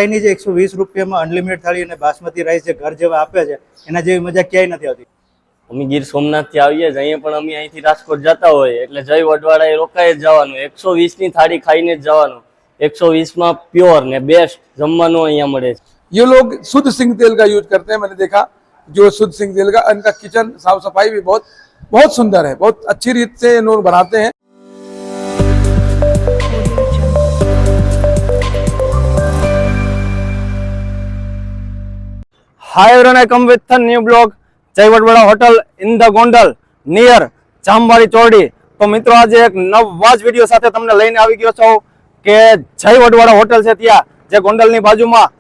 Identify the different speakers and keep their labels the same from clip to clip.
Speaker 1: Chinese 120 રૂપિયામાં unlimited થાળી અને બાસમતી રાઈસ જે ઘર જેવા આપે છે એના જેવી મજા ક્યાંય નથી આવતી.
Speaker 2: અમે ગીર સોમનાથથી આવીએ જ અહીંયા પણ અમે અહીંથી રાજકોટ જતા હોય એટલે જય વડવાળાએ રોકાઈ જ જવાનું. 120 ની થાળી ખાઈને જ જવાનું. 120 માં પ્યોર ને બેસ્ટ જમવાનું અહીંયા મળે છે.
Speaker 3: ये लोग शुद्ध सिंग तेल का यूज करते हैं. मैंने देखा जो शुद्ध सिंग तेल का, इनका किचन साफ सफाई भी बहुत सुंदर है. बहुत अच्छी रीत से ये लोग बनाते हैं.
Speaker 2: Hi everyone, I come with a new blog. Jay Vadvala hotel in the Gondal near Jamvadi Chordi. તો મિત્રો આજે એક નવા જ વિડીયો સાથે તમને લઈને આવી ગયો છું કે જય વડવાળા હોટલ છે ત્યાં જે ગોંડલની બાજુમાં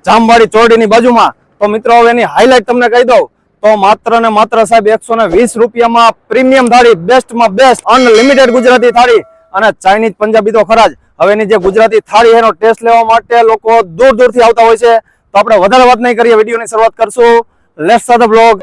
Speaker 2: જામવાડી ચોરડીની બાજુમાં. તો મિત્રો હવે એની હાઇલાઇટ તમને કહી દઉં તો માત્ર ને માત્ર સાહેબ 120 રૂપિયામાં પ્રીમિયમ થાળી, બેસ્ટમાં બેસ્ટ અનલિમિટેડ ગુજરાતી થાળી અને ચાઇનીઝ પંજાબી તો ખરા જ. હવે એની જે ગુજરાતી થાળી એનો ટેસ્ટ લેવા માટે લોકો દૂર દૂરથી આવતા હોય છે. તો આપણે વધારે વાત નહીં કરીએ, વિડીયોની શરૂઆત કરશું. Let's start the blog.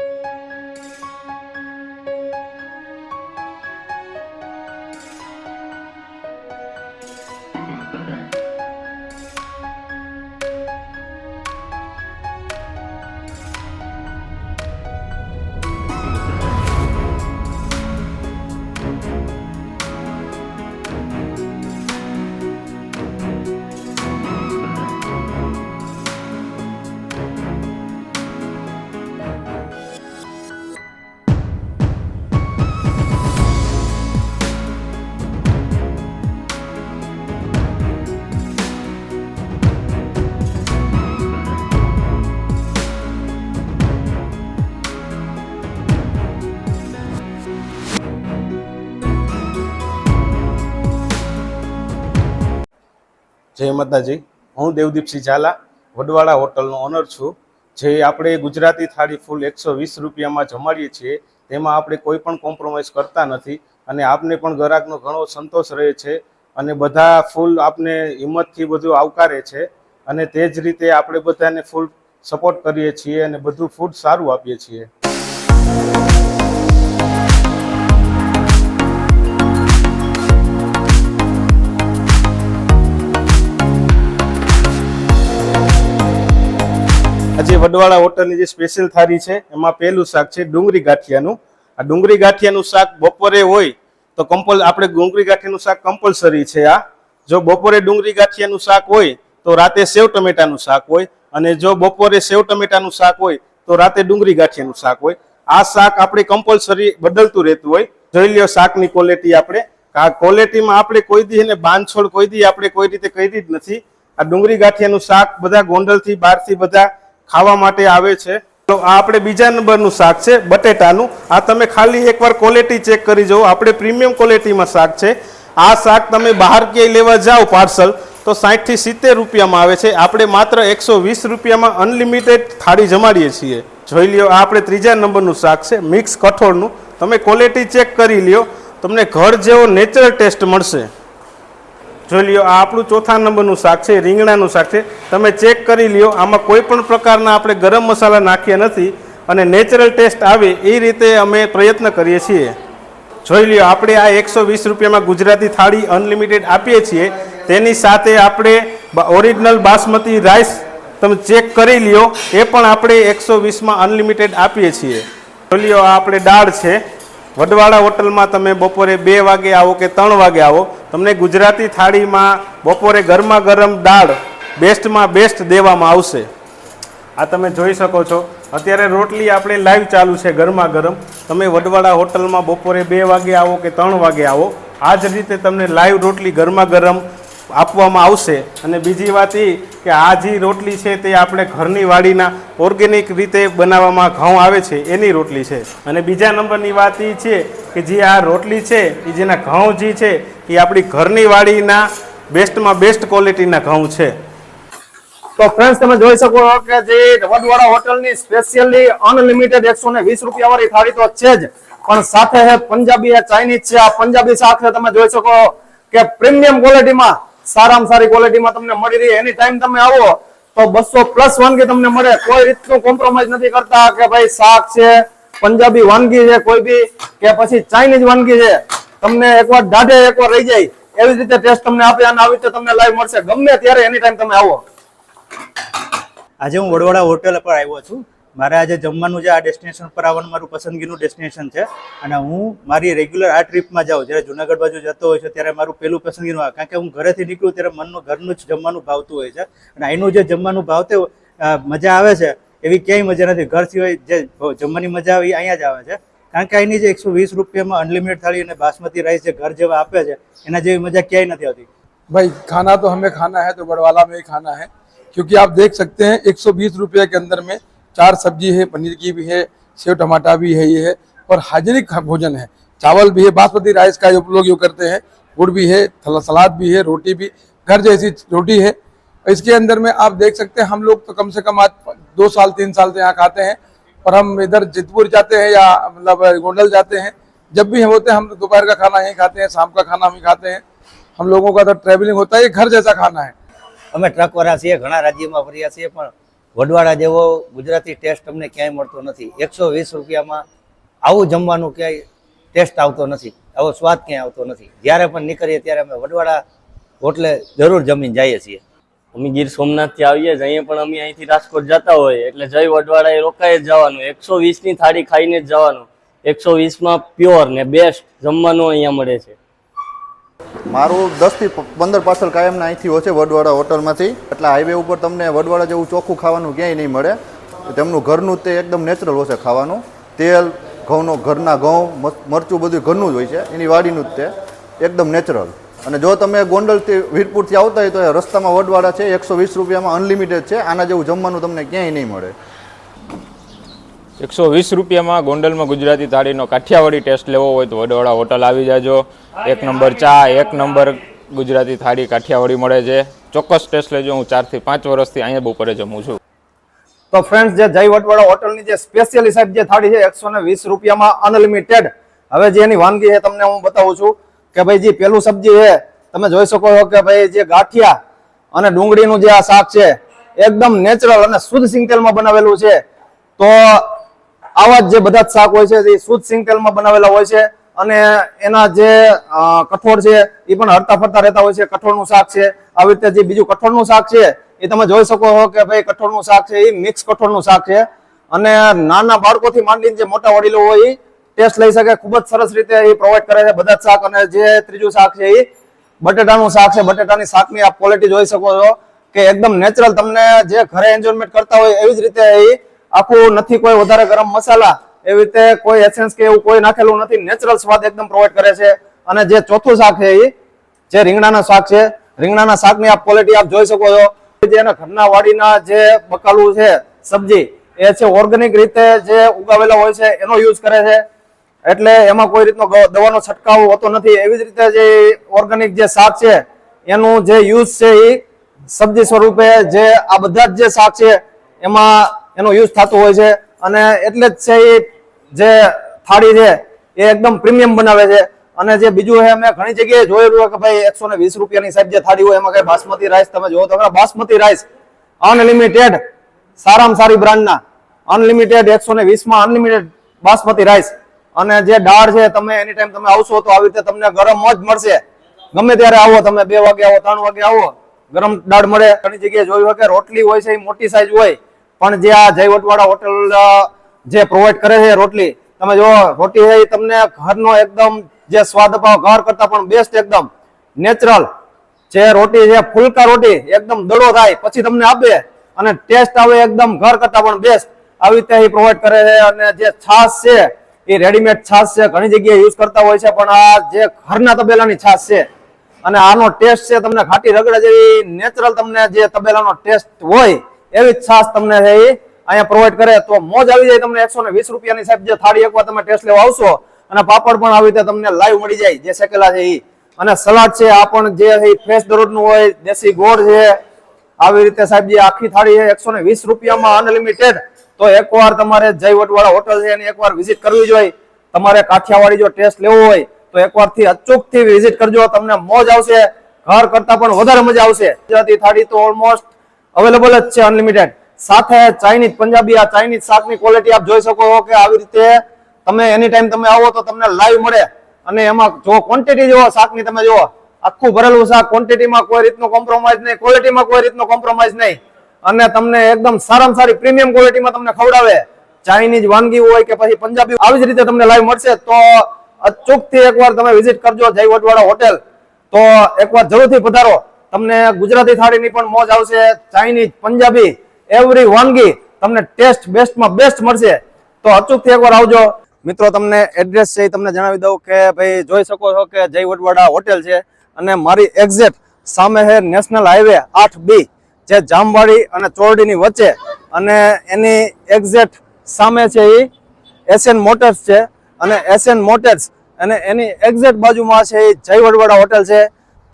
Speaker 4: જય માતાજી. હું દેવદીપસિંહ ઝાલા વડવાળા હોટલનો ઓનર છું. જે આપણે ગુજરાતી થાળી ફૂલ 120 રૂપિયામાં જમાડીએ છીએ તેમાં આપણે કોઈ પણ કોમ્પ્રોમાઇઝ કરતા નથી અને આપને પણ ગ્રાહકનો ઘણો સંતોષ રહે છે અને બધા ફૂલ આપને હિંમતથી બધું આવકારે છે અને તે જ રીતે આપણે બધાને ફૂલ સપોર્ટ કરીએ છીએ અને બધું ફૂડ સારું આપીએ છીએ. આજે વડવાળા હોટલની જે સ્પેશિયલ થાળી છે એમાં પહેલું શાક છે ડુંગળી ગાંઠિયાનું. આ ડુંગળી ગાંઠિયાનું શાક બપોરે હોય તો આપણે ડુંગળી ગાંઠિયાનું શાક કમ્પલસરી છે. આ જો બપોરે ડુંગળી ગાંઠિયાનું શાક હોય તો રાતે સેવ ટમેટાનું શાક હોય અને જો બપોરે સેવ ટમેટાનું શાક હોય તો રાતે ડુંગળી ગાંઠિયાનું શાક હોય. આ શાક આપણે કમ્પલસરી બદલતું રહેતું હોય. જોઈ લ્યો શાકની ક્વોલિટી. આપણે આ ક્વોલિટીમાં આપણે કોઈ દી એને બાંધછોડ કોઈ દી આપણે કોઈ રીતે કરી જ નથી. આ ડુંગળી ગાંઠિયાનું શાક બધા ગોંડલથી બહારથી બધા ખાવા માટે આવે છે. તો આ આપણે બીજા નંબરનું શાક છે બટેટાનું. આ તમે ખાલી એકવાર ક્વોલિટી ચેક કરી જુઓ. આપણે પ્રીમિયમ ક્વોલિટીમાં શાક છે. આ શાક તમે બહાર ક્યાંય લેવા જાઓ પાર્સલ તો 60 થી 70 રૂપિયામાં આવે છે. આપણે માત્ર 120 રૂપિયામાં અનલિમિટેડ થાળી જમાડીએ છીએ. જોઈ લ્યો આ આપણે ત્રીજા નંબરનું શાક છે મિક્સ કઠોળનું. તમે ક્વોલિટી ચેક કરી લ્યો, તમને ઘર જેવો નેચરલ ટેસ્ટ મળશે. જોઈ લ્યો આ આપણું ચોથા નંબરનું શાક છે રીંગણાનું શાક છે. તમે ચેક કરી લ્યો, આમાં કોઈ પણ પ્રકારના આપણે ગરમ મસાલા નાખ્યા નથી અને નેચરલ ટેસ્ટ આવે એ રીતે અમે પ્રયત્ન કરીએ છીએ. જોઈ લ્યો આપણે આ 120 રૂપિયામાં ગુજરાતી થાળી અનલિમિટેડ આપીએ છીએ. તેની સાથે આપણે ઓરિજિનલ બાસમતી રાઈસ તમે ચેક કરી લ્યો, એ પણ આપણે 120માં અનલિમિટેડ આપીએ છીએ. જોઈ લ્યો આ આપણે દાળ છે. વડવાળા હોટલમાં તમે બપોરે 2 વાગે આવો કે 3 વાગે આવો, તમને ગુજરાતી થાળીમાં બપોરે ગરમા ગરમ દાળ બેસ્ટમાં બેસ્ટ દેવામાં આવશે. આ તમે જોઈ શકો છો અત્યારે રોટલી આપણે લાઈવ ચાલુ છે ગરમા ગરમ. તમે વડવાળા હોટલમાં બપોરે 2 વાગે આવો કે 3 વાગે આવો, આ જ રીતે તમને લાઈવ રોટલી ગરમા ગરમ આપવામાં આવશે. અને બીજી વાત એ કે આ જે રોટલી છે તે આપણે ઘરની વાડીના ઓર્ગેનિક રીતે બનાવવામાં ઘઉં આવે છે એની રોટલી છે. અને બીજા નંબરની વાત એ છે કે જે આ રોટલી છે એ જેના ઘઉં જે છે એ આપણી ઘરની વાડીના બેસ્ટમાં બેસ્ટ ક્વોલિટીના ઘઉં છે.
Speaker 2: તો ફ્રેન્ડ્સ તમે જોઈ શકો કે જે વડવાળા હોટલની સ્પેશિયલી અનલિમિટેડ 120 રૂપિયા વાળી થાળી તો છે જ, પણ સાથે છે પંજાબી ચાઇનીઝ છે. આ પંજાબી શાક છે તમે જોઈ શકો કે પ્રીમિયમ ક્વોલિટીમાં સારામાં સારી ક્વોલિટીમાં તમને મળી રહી. એની ટાઈમ તમે આવો તો 200+ વાનગી તમને મળે. કોઈ રીતનું કોમ્પ્રોમાઇઝ નથી કરતા કે ભાઈ શાક છે, પંજાબી વાનગી છે કોઈ બી કે પછી ચાઇનીઝ વાનગી છે, તમને એકવાર દાઢે એકવાર રહી જાય એવી રીતે ટેસ્ટ તમને આપે અને આવી રીતે તમને લાઈવ મળશે ગમે ત્યારે એની ટાઈમ તમે આવો.
Speaker 1: આજે હું વડવાડા હોટલ પર આવ્યો છું. મારે આજે જમવાનું છે, આ ડેસ્ટિનેશન પર આવવાનું મારું પસંદગીનું ડેસ્ટિનેશન છે અને હું મારી રેગ્યુલર આ ટ્રીપમાં જાઉં, જ્યારે જુનાગઢ બાજુ જતો હોય છે ત્યારે મારું પેલું પસંદગીનું આવે, કારણ કે હું ઘરેથી નીકળું ત્યારે મનનું ઘરનું જ જમવાનું ભાવતું હોય છે અને અહીંનું જે જમવાનું ભાવતે મજા આવે છે એવી ક્યાંય મજા નથી. ઘર સિવાય જે જમવાની મજા આવે એ અહીંયા જ આવે છે, કારણ કે અહીંની જે 120 રૂપિયામાં અનલિમિટેડ થાળી અને બાસમતી રાઈસ જે ઘર જેવા આપે છે એના જેવી મજા ક્યાંય નથી આવતી.
Speaker 3: भाई खाना तो हमें खाना है तो बड़वाला में ही खाना है, क्योंकि आप देख सकते हैं 120 रुपये के अंदर में 4 सब्जी है, पनीर की भी है, सेव टमाटर भी है, ये है और हाइजीनिक भोजन है. चावल भी है, बासमती राइस का जो लोग यूज करते हैं, गुड़ भी है, सलाद भी है, रोटी भी घर जैसी रोटी है. इसके अंदर में आप देख सकते हैं हम लोग तो कम से कम आज 2 साल 3 साल से यहाँ खाते हैं, और हम इधर जितपुर जाते हैं या मतलब गोंडल जाते हैं, जब भी हम होते हैं हम दोपहर का खाना यहीं खाते हैं, शाम का खाना हम ही खाते हैं. हम लोगों का तो ट्रेवलिंग होता है, ये घर जैसा खाना है.
Speaker 5: અમે ટ્રકવાળા છીએ, ઘણા રાજ્યમાં ફર્યા છીએ, પણ વડવાડા જેવો ગુજરાતી ટેસ્ટ અમને ક્યાંય મળતો નથી. 120 રૂપિયામાં આવું જમવાનું ક્યાંય ટેસ્ટ આવતો નથી, આવો સ્વાદ ક્યાંય આવતો નથી. જ્યારે પણ નીકળીએ ત્યારે અમે વડવાડા હોટલે જરૂર જમીને જઈએ છીએ.
Speaker 6: અમે ગીર સોમનાથથી આવીએ જ, અહીંયા પણ અમે અહીંથી રાજકોટ જતા હોય એટલે જય વડવાડા એ રોકાઈ જ જવાનું. 120 ની થાળી ખાઈને જ જવાનું. 120 માં પ્યોર ને બેસ્ટ જમવાનું અહીંયા મળે છે.
Speaker 7: મારું 10 થી 15 પાર્સલ કાયમના અહીંથી હોય છે વડવાડા હોટલમાંથી. એટલે હાઈવે ઉપર તમને વડવાડા જેવું ચોખ્ખું ખાવાનું ક્યાંય નહીં મળે. તેમનું ઘરનું તે એકદમ નેચરલ હોય છે ખાવાનું. તેલ ઘઉંનો ઘરના ઘઉં, મરચું બધું ઘરનું જ હોય છે, એની વાડીનું જ તે એકદમ નેચરલ. અને જો તમે ગોંડલથી વીરપુરથી આવતા હોય તો એ રસ્તામાં વડવાડા છે, 120 રૂપિયામાં અનલિમિટેડ છે. આના જેવું જમવાનું તમને ક્યાંય નહીં મળે.
Speaker 8: 120 રૂપિયામાં ગોંડલમાં ગુજરાતી થાળીનો કાઠિયાવાડી ટેસ્ટ લેવો હોય તો વડવાડા હોટલ આવી જાજો. 1 નંબર ચા, 1 નંબર ગુજરાતી થાળી કાઠિયાવાડી મળે છે. ચોક્કસ ટેસ્ટ લેજો. હું 4 થી 5 વર્ષથી અહીંયા બપોરે જમું છું.
Speaker 2: તો ફ્રેન્ડ્સ, જે જય વડવાડા હોટલની જે સ્પેશિયલી સાહેબ જે થાળી છે 120 રૂપિયામાં અનલિમિટેડ. હવે જે એની વાનગી છે તમને હું બતાવું છું કે ભાઈ જે પેલું સબ્જી છે તમે જોઈ શકો છો કે ભાઈ જે ગાંઠિયા અને ડુંગળીનું જે આ શાક છે એકદમ નેચરલ અને શુદ્ધ સિંગતેલમાં બનાવેલું છે. તો આવા જ જે બધા જ શાક હોય છે એ શુદ્ધ સિંગતેલમાં બનાવેલા હોય છે અને એના જે કઠોળ છે એ પણ હરતા ફરતા રહેતા હોય છે. કઠોળનું શાક છે, આવી રીતે જે બીજું કઠોળનું શાક છે એ તમે જોઈ શકો છો કે ભાઈ કઠોળનું શાક છે એ મિક્સ કઠોળનું શાક છે અને નાના બાળકોથી માંડીને જે મોટા વડીલો હોય એ ટેસ્ટ લઈ શકે. ખૂબ જ સરસ રીતે એ પ્રોવાઈડ કરે છે બધા જ શાક. અને જે ત્રીજું શાક છે એ બટેટાનું શાક છે. બટેટાની શાકની આપ ક્વોલિટી જોઈ શકો છો કે એકદમ નેચરલ. તમને જે ઘરે એન્જોયમેન્ટ કરતા હોય એવી જ રીતે એ આખું નથી, કોઈ વધારે ગરમ મસાલા એવી રીતે કોઈ એસેન્સ કે એવું કોઈ નાખેલું નથી. નેચરલ સ્વાદ એકદમ પ્રોવાઈડ કરે છે. અને જે ચોથું શાક છે એ જે રીંગણાના શાક છે, રીંગણાના શાકની આપ ક્વોલિટી આપ જોઈ શકો છો. જે એના ઘરના વાડીના જે બકાલું છે સબ્જી એ છે ઓર્ગેનિક રીતે જે ઉગાવેલા હોય છે એનો યુઝ કરે છે, એટલે એમાં કોઈ રીતનો દવાનો છંટકાવ હોતો નથી. એવી જ રીતે જે ઓર્ગેનિક જે શાક છે એનું જે યુઝ છે એ સબ્જી સ્વરૂપે જે આ બધા જ જે શાક છે એમાં એનો યુઝ થતો હોય છે. અને એટલે જ છે એ જે થાળી છે એ એકદમ પ્રીમિયમ બનાવે છે. અને જે બીજું છે મેં ઘણી જગ્યાએ જોયેલું કે ભાઈ 120 રૂપિયાની સાહેબ જે થાળી હોય એમાં કઈ બાસમતી રાઈસ તમે જોવો તો બાસમતી રાઈસ અનલિમિટેડ સારામાં સારી બ્રાન્ડના અનલિમિટેડ 120 માં અનલિમિટેડ બાસમતી રાઈસ. અને જે દાળ છે તમે એની ટાઈમ તમે આવશો તો આવી રીતે તમને ગરમ જ મળશે. ગમે ત્યારે આવો તમે, 2 વાગે આવો, 3 વાગે આવો, ગરમ દાળ મળે. ઘણી જગ્યાએ જોયું કે રોટલી હોય છે એ મોટી સાઈઝ હોય, પણ જે આ જય વડવાડા હોટલ જે પ્રોવાઈડ કરે છે રોટલી, તમે જો રોટી છે એ તમને ઘરનો એકદમ જે સ્વાદ અપાવ ઘર કરતા પણ બેસ્ટ એકદમ નેચરલ જે રોટી છે, ફુલકા રોટી એકદમ દડો થાય પછી તમને આપે અને ટેસ્ટ આવે એકદમ ઘર કરતા પણ બેસ્ટ. આવી રીતે એ પ્રોવાઈડ કરે છે. અને જે છાશ છે એ રેડીમેડ છાશ છે, ઘણી જગ્યાએ યુઝ કરતા હોય છે, પણ આ જે ઘરના તબેલાની છાશ છે અને આનો ટેસ્ટ છે તમને ઘાટી રગડા જેવી નેચરલ તમને જે તબેલાનો ટેસ્ટ હોય એવી જ છાશ તમને છે એ અહીંયા પ્રોવાઈડ કરે. તો મોજ આવી જાય તમને. 120 રૂપિયાની સાહેબ જે થાળી એકવાર તમે ટેસ્ટ લેવા આવશો અને પાપડ પણ આવી રીતે તમને લાઈવ મળી જાય જે શેકેલા છે એ. અને સલાડ છે આ પણ જે ફ્રેશ દરરોજનું હોય, દેશી ગોળ છે. આવી રીતે સાહેબ જે આખી થાળી છે 120 રૂપિયામાં અનલિમિટેડ. તો એકવાર તમારે જય વડવાડા હોટલ છે એની એકવાર વિઝિટ કરવી જોઈએ. તમારે કાઠિયાવાડી જો ટેસ્ટ લેવો હોય તો એકવારથી અચૂકથી વિઝિટ કરજો, તમને મોજ આવશે. ઘર કરતા પણ વધારે મજા આવશે. ગુજરાતી થાળી તો ઓલમોસ્ટ અવેલેબલ જ છે અનલિમિટેડ. સાથે ચાઇનીઝ, પંજાબી આ ચાઇનીઝ શાકની ક્વોલિટી આપ જોઈ શકો છો કે આવી રીતે તમે એની ટાઈમ તમે આવો તો તમને લાઈવ મળે. અને એમાં જો ક્વોન્ટિટી જોવો શાકની તમે જુઓ, આખું ભરેલું શાક, ક્વોન્ટિટીમાં કોઈ રીતનો કોમ્પ્રોમાઇઝ નહીં, ક્વોલિટીમાં કોઈ રીતનો કોમ્પ્રોમાઇઝ નહીં. અને તમને એકદમ સારામાં સારી પ્રીમિયમ ક્વોલિટીમાં તમને ખવડાવે. ચાઇનીઝ વાનગી હોય કે પછી પંજાબી આવી જ રીતે તમને લાઈવ મળશે. તો અચૂકથી એકવાર તમે વિઝિટ કરજો જય વડવાળા હોટેલ. તો એકવાર જરૂરથી પધારો. તમને ગુજરાતી થાળીની પણ મોજ આવશે, ચાઇનીઝ, પંજાબી એવરી વાનગી તમને ટેસ્ટ બેસ્ટમાં બેસ્ટ મળશે. તો અચૂકથી એકવાર આવજો. મિત્રો તમને એડ્રેસ છે એ તમને જણાવી દઉં કે ભાઈ જોઈ શકો છો કે જય વડવાળા હોટેલ છે અને મારી એક્ઝેક્ટ સામે છે નેશનલ હાઈવે 8B જે જામવાડી અને ચોરડીની વચ્ચે, અને એની એક્ઝેક્ટ સામે છે એ એસએન મોટર્સ છે અને એસએન મોટર્સ અને એની એક્ઝેક્ટ બાજુમાં છે એ જય વડવાળા હોટેલ છે.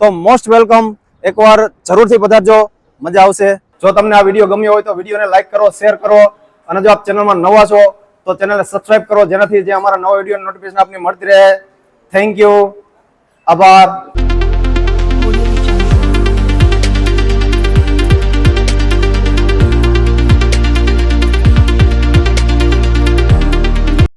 Speaker 2: તો મોસ્ટ વેલકમ, એકવાર જરૂરથી પધારજો, મજા આવશે. જો તમને આ વિડીયો ગમ્યો હોય તો વિડીયોને લાઈક કરો, શેર કરો, અને જો આપ ચેનલમાં નવા છો તો ચેનલને સબસ્ક્રાઇબ કરો, જેનાથી જે અમારા નવા વિડીયો નોટિફિકેશન આપને મળતી રહે. થેન્ક યુ, આભાર.